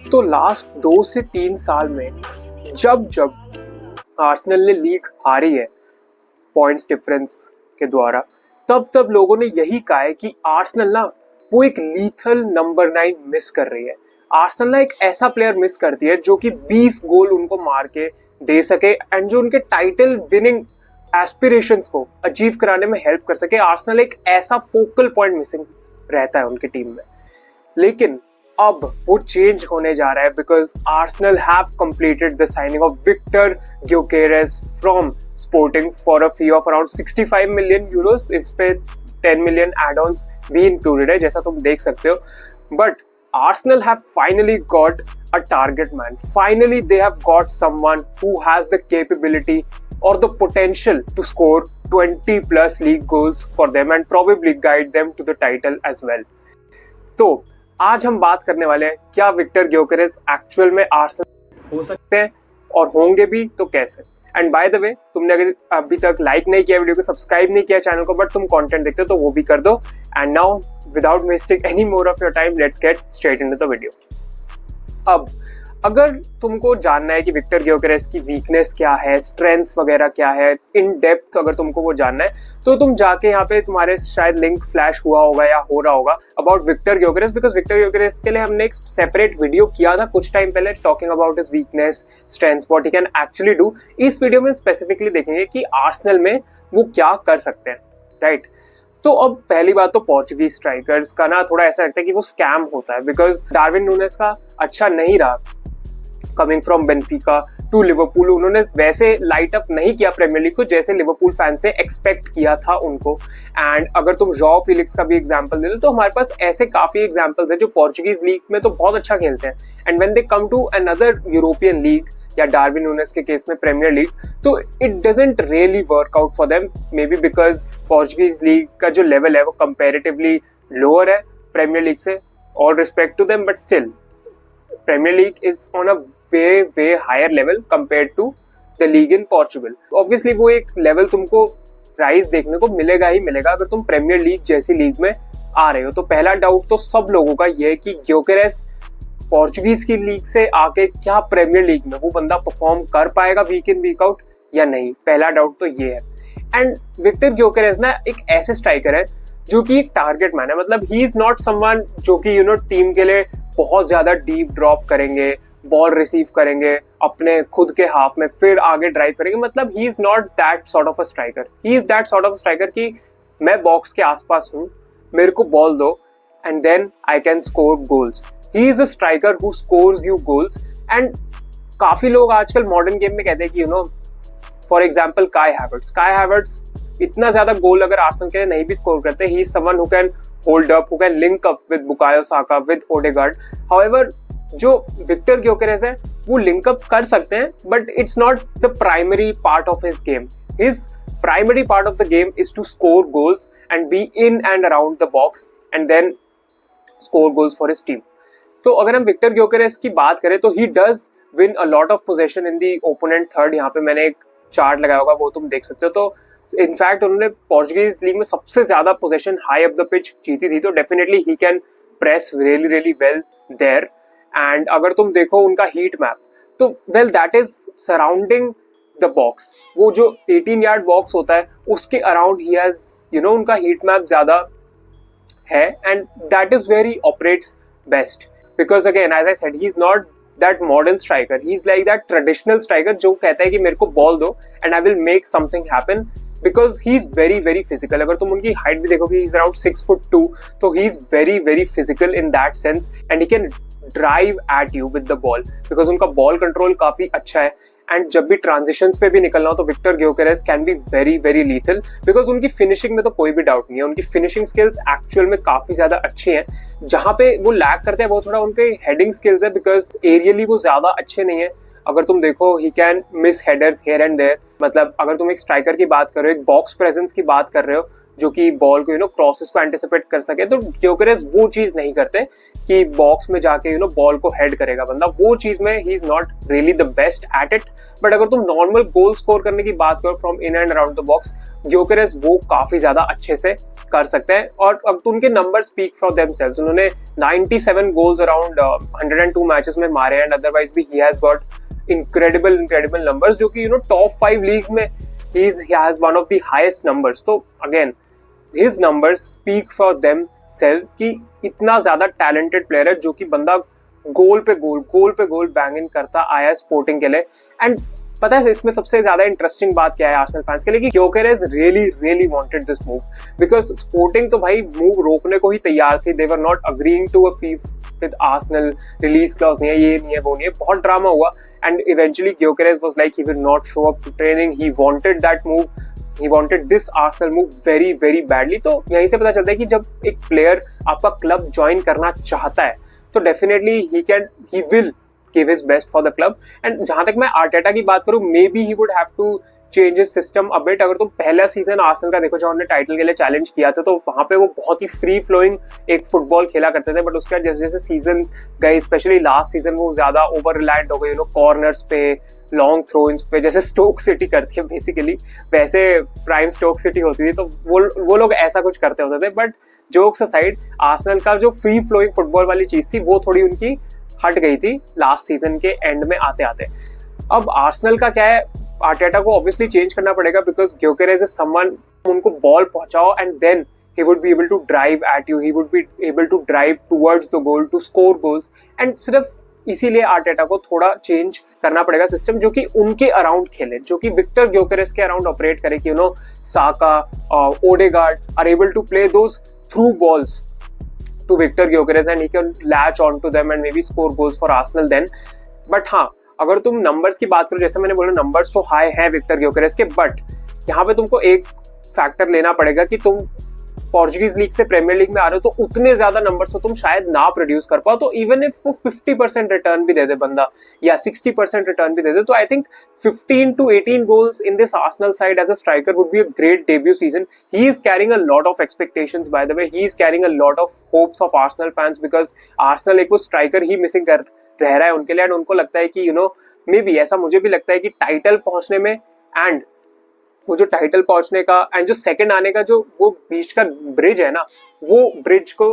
तो लास्ट 2 से 3 साल में जब जब आर्सेनल ने लीग हारी है पॉइंट्स डिफरेंस के द्वारा, तब तब लोगों ने यही कहा है कि आर्सेनल ना वो एक लीथल नंबर 9 मिस कर रही है। आर्सेनल ना एक ऐसा प्लेयर मिस करती है जो कि 20 गोल उनको मार के दे सके एंड जो उनके टाइटल विनिंग एस्पिरेशंस को अचीव कराने में हेल्प कर सके। आर्सेनल एक ऐसा फोकल पॉइंट मिसिंग रहता है उनकी टीम में, लेकिन अब वो चेंज होने जा रहा है because Arsenal have completed the signing off Viktor Gyokeres from sporting for a fee of around 65 million Euros. इस पे 10 मिलियन एड-ऑन्स भी इंक्लूडेड है, जैसा तुम देख सकते हो। But Arsenal have finally got a target man. Finally, they have got someone who has the capability or the potential to score 20 plus league goals for them and probably guide them to the title as well. तो आज हम बात करने वाले हैं क्या Viktor Gyokeres actual में Arsenal हो सकते हैं और होंगे भी तो कैसे। एंड बाय द वे, तुमने अगर अभी तक लाइक नहीं किया वीडियो को, सब्सक्राइब नहीं किया चैनल को, बट तुम कंटेंट देखते हो तो वो भी कर दो। And now without wasting any more of your time, let's get straight into the video. अब अगर तुमको जानना है कि विक्टर ग्योकेरेस की वीकनेस क्या है, स्ट्रेंथ्स वगैरह क्या है, इन डेप्थ अगर तुमको वो जानना है तो तुम जाके यहाँ पे तुम्हारे शायद लिंक फ्लैश हुआ होगा या हो रहा होगा about Viktor Gyokeres, because Victor Gyökeres के लिए हमने एक सेपरेट वीडियो किया था कुछ टाइम पहले talking about his weakness, strengths, what he can actually do. इस वीडियो में स्पेसिफिकली देखेंगे कि आर्सेनल में वो क्या कर सकते हैं, राइट। तो अब पहली बात तो पोर्चुगीज स्ट्राइकर्स का ना थोड़ा ऐसा लगता है कि वो स्कैम होता है बिकॉज डार्विन नूनेस का अच्छा नहीं रहा coming from Benfica to Liverpool. उन्होंने वैसे लाइट अप नहीं किया प्रीमियर लीग को जैसे लिवरपूल फैंस ने एक्सपेक्ट किया था उनको। एंड अगर तुम जॉ फिलिक्स का भी एग्जांपल ले लो तो हमारे पास ऐसे काफी एग्जांपल्स हैं जो पोर्चुगीज लीग में तो बहुत अच्छा खेलते हैं and when they come to another European league या डार्विन नूनेस के केस में प्रीमियर लीग, तो it doesn't really work out for them, maybe because Portuguese league का जो लेवल है वो कंपेरेटिवली लोअर है प्रीमियर लीग से। All respect to them, but still premier league is on a way higher level compared to the league in Portugal. Obviously वो एक level तुमको rise देखने को मिलेगा ही मिलेगा अगर तुम प्रीमियर लीग जैसी लीग में आ रहे हो। तो पहला डाउट तो सब लोगों का ये है कि ग्योकेरेस पोर्चुगीज की लीग से आके क्या प्रीमियर लीग में वो बंदा परफॉर्म कर पाएगा वीक इन वीक आउट या नहीं। पहला डाउट तो ये है। एंड विक्टर ग्योकेरेस ना एक ऐसे स्ट्राइकर है जो कि एक टारगेट मैन है, मतलब ही इज नॉट समवन जो कि टीम के लिए बहुत ज्यादा डीप ड्रॉप करेंगे, बॉल रिसीव करेंगे अपने खुद के हाफ में फिर आगे ड्राइव करेंगे। मतलब ही is not that sort of a striker. He is that sort of striker कि मैं बॉक्स के आसपास हूँ, मेरे को बॉल दो and then I can score goals. He is a striker who scores you goals. And काफी लोग आजकल मॉडर्न गेम में कहते हैं कि फॉर एग्जाम्पल काई हैवर्ट्स इतना ज्यादा गोल अगर आर्सेनल के लिए नहीं भी स्कोर करते, he is someone who can hold up, who can link up with Bukayo Saka, with Odegaard. However जो विक्टर ग्योकेरेस है वो लिंकअप कर सकते हैं but it's not the primary part of his game. His primary part of the game is to score goals and be in and around the box and then score goals for his team. तो अगर हम Viktor Gyokeres की बात करें तो he does win a lot of possession in the opponent third. यहाँ पे मैंने एक चार्ट लगाया होगा वो तुम देख सकते हो। तो इनफैक्ट उन्होंने पोर्चुगीज लीग में सबसे ज्यादा possession high up the pitch जीती थी, तो definitely he can press really really well there. And अगर तुम देखो उनका हीट मैप तो well that is surrounding the box. वो जो 18 यार्ड बॉक्स होता है उसके अराउंड ही हैज उनका हीट मैप ज्यादा है and that is where he operates best because again as I said he is not that modern striker, he is like that traditional striker जो कहता है कि मेरे को बॉल दो and I will make something happen because he is very very physical. अगर तुम उनकी हाइट भी देखोगे, ही इज अराउंड 6'2", तो he is very very physical in that sense and he can drive eight you with the ball because उनका ball control काफी अच्छा है। एंड जब भी ट्रांजिशंस पे भी निकलना हो तो Viktor Gyokeres can be very very lethal because उनकी फिनिशिंग में तो कोई भी डाउट नहीं है। उनकी फिनिशिंग स्किल्स एक्चुअल में काफी ज्यादा अच्छी हैं। जहां पे वो लैक करते हैं वो थोड़ा उनके हेडिंग स्किल्स है बिकॉज एरियली वो ज्यादा अच्छे नहीं है। अगर तुम देखो he can miss headers here and there. मतलब अगर तुम एक स्ट्राइकर की बात कर रहे हो, एक बॉक्स प्रेजेंस की बात कर रहे हो, जो कि बॉल को क्रॉसेस को एंटिसिपेट कर सके। तो ग्योकेरेस वो चीज नहीं करते कि बॉक्स में जाके बॉल को हेड करेगा बंदा, वो चीज में ही is not really the best at it. But अगर तुम नॉर्मल गोल स्कोर करने की बात करो from in and around the box, Gyokeres वो काफी ज्यादा अच्छे से कर सकते हैं। और अब तो उनके नंबर स्पीक फॉर देमसेल्व्स। उन्होंने 97 गोल्स अराउंड 102 मैचेस में मारे एंड अदरवाइज भी he has got incredible numbers, जो कि टॉप 5 लीग्स में he has one of the highest numbers। तो again his numbers speak for themselves कि इतना ज्यादा टैलेंटेड प्लेयर है, जो कि बंदा गोल पे गोल बैंग इन करता आया स्पोर्टिंग के लिए। एंड पता है इसमें सबसे ज्यादा इंटरेस्टिंग बात क्या है आर्सेनल फैंस के लिए, कि Gyökeres really wanted this move, because Sporting तो भाई मूव रोकने को ही तैयार थी। They were not agreeing to a fee with Arsenal, release clause नहीं है, ये नहीं है, वो नहीं है, बहुत ड्रामा हुआ। And eventually Gyökeres was like he will not show up to training. He wanted that move. He wanted this Arsenal move very badly. तो यहीं से पता चलता है कि जब एक प्लेयर आपका क्लब ज्वाइन करना चाहता है तो definitely he will give his best for the club. And जहां तक मैं आर्टेटा की बात करूं, maybe he would have to change his system a bit। अगर तुम पहला सीजन आर्सेनल का देखो जब उन्होंने टाइटल के लिए चैलेंज किया था, तो वहां पे वो बहुत ही फ्री फ्लोइंग एक फुटबॉल खेला करते थे। बट उसके बाद जैसे जैसे सीजन गए, स्पेशली लास्ट सीजन, वो ज्यादा ओवर रिलायंट हो गए कॉर्नर्स पे, लॉन्ग थ्रोइंस पे, जैसे स्टोक सिटी करती है बेसिकली, वैसे प्राइम स्टोक सिटी होती थी। तो वो लोग ऐसा कुछ करते होते थे। बट जोक्स असाइड, आर्सेनल का जो फ्री फ्लोइंग फुटबॉल वाली चीज थी वो थोड़ी उनकी हट गई थी लास्ट सीजन के एंड में आते आते। अब आर्सेनल का क्या है, आर्टेटा को ऑब्वियसली चेंज करना पड़ेगा, बिकॉज ग्योकेरेस इज समवन, उनको बॉल पहुंचाओ and then he would be able to drive at you, he would be able to drive towards the goal to score goals। and सिर्फ इसीलिए Arteta को थोड़ा change करना पड़ेगा सिस्टम, जो कि उनके अराउंड खेले, जो कि विक्टर ग्योकेरेस के अराउंड ऑपरेट करे, कि Saka, Odegaard are able to play those through balls to Victor Gyökeres and he can latch onto them and maybe score goals for Arsenal then। but हाँ, अगर तुम numbers की बात करो, जैसे मैंने बोला नंबर्स तो हाई है विक्टर ग्योकेरेस के, बट यहाँ पे तुमको एक फैक्टर लेना पड़ेगा कि तुम पोर्चुगीज लीग से प्रीमियर लीग में आ रहे हो, तो उतने ज्यादा नंबर्स तो तुम शायद ना प्रोड्यूस कर पाओ। तो इवन इफ वो 50% रिटर्न भी दे दे बंदा, या 60% रिटर्न भी दे दे, तो I think 15 to 18 goals in this Arsenal side as a striker would be a great debut season। He is carrying a lot of expectations, by the way, he is carrying a lot of hopes of Arsenal fans, because Arsenal एक वो striker ही missing कर रह रहा है उनके लिए। And उनको लगता है कि मे बी, ऐसा मुझे भी लगता है कि टाइटल पहुंचने में, एंड वो जो टाइटल पहुंचने का एंड जो सेकंड आने का जो वो बीच का ब्रिज है ना, वो ब्रिज को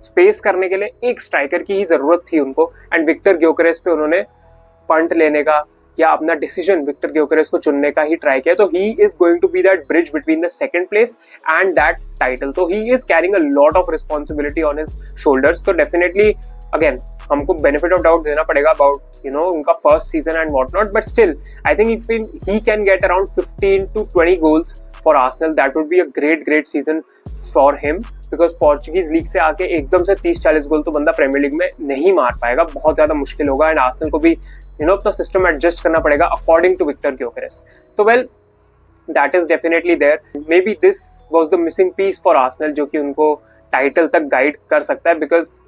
स्पेस करने के लिए एक स्ट्राइकर की ही जरूरत थी उनको। एंड विक्टर ग्योकेरेस पे उन्होंने पंट लेने का या अपना डिसीजन विक्टर ग्योकेरेस को चुनने का ही ट्राई किया। तो he is going to be that bridge between the second place and that title. तो he is carrying a lot of responsibility on his shoulders. तो डेफिनेटली अगेन हमको बेनिफिट ऑफ डाउट देना पड़ेगा अबाउट उनका first season and what not, but still I think if he can get around 15 to 20 goals for Arsenal, that would be a great season for him, because Portuguese league से आके एकदम से 30-40 गोल तो बंदा premiere league में नहीं मार पाएगा, बहुत ज्यादा मुश्किल होगा। एंड आर्सेनल को भी अपना सिस्टम एडजस्ट करना पड़ेगा अकॉर्डिंग टू विक्टर ग्योकेरेस। तो well, that is definitely there. Maybe this was the missing piece for Arsenal, जो कि उनको टाइटल तक गाइड कर सकता है, बिकॉज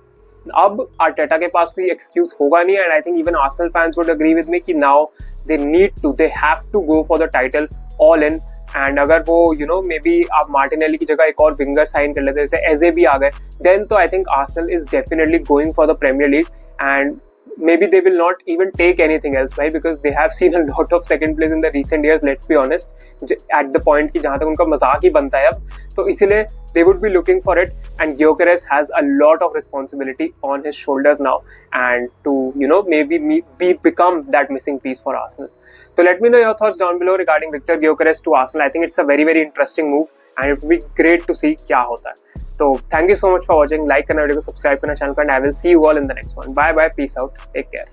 अब आर्टेटा के पास कोई एक्सक्यूज होगा नहीं। And I think even Arsenal fans would agree with me कि now they have to go for the title all in. And अगर वो मे बी आप मार्टिनेली की जगह एक और विंगर साइन कर लेते, जैसे एजे भी आ गए, देन तो I think Arsenal is definitely going for the Premier League. And maybe they will not even take anything else, right? Because they have seen a lot of second place in the recent years, let's be honest, at the point कि जहाँ तक उनका मजाक ही बनता है अब, तो इसीलिए they would be looking for it, and Gyökeres has a lot of responsibility on his shoulders now, and to maybe become that missing piece for Arsenal. So let me know your thoughts down below regarding Victor Gyökeres to Arsenal. I think it's a very interesting move, and it would be great to see क्या होता है। तो thank you so much for watching, like करना video को, subscribe करना channel को, and I will see you all in the next one. Bye bye, peace out, take care.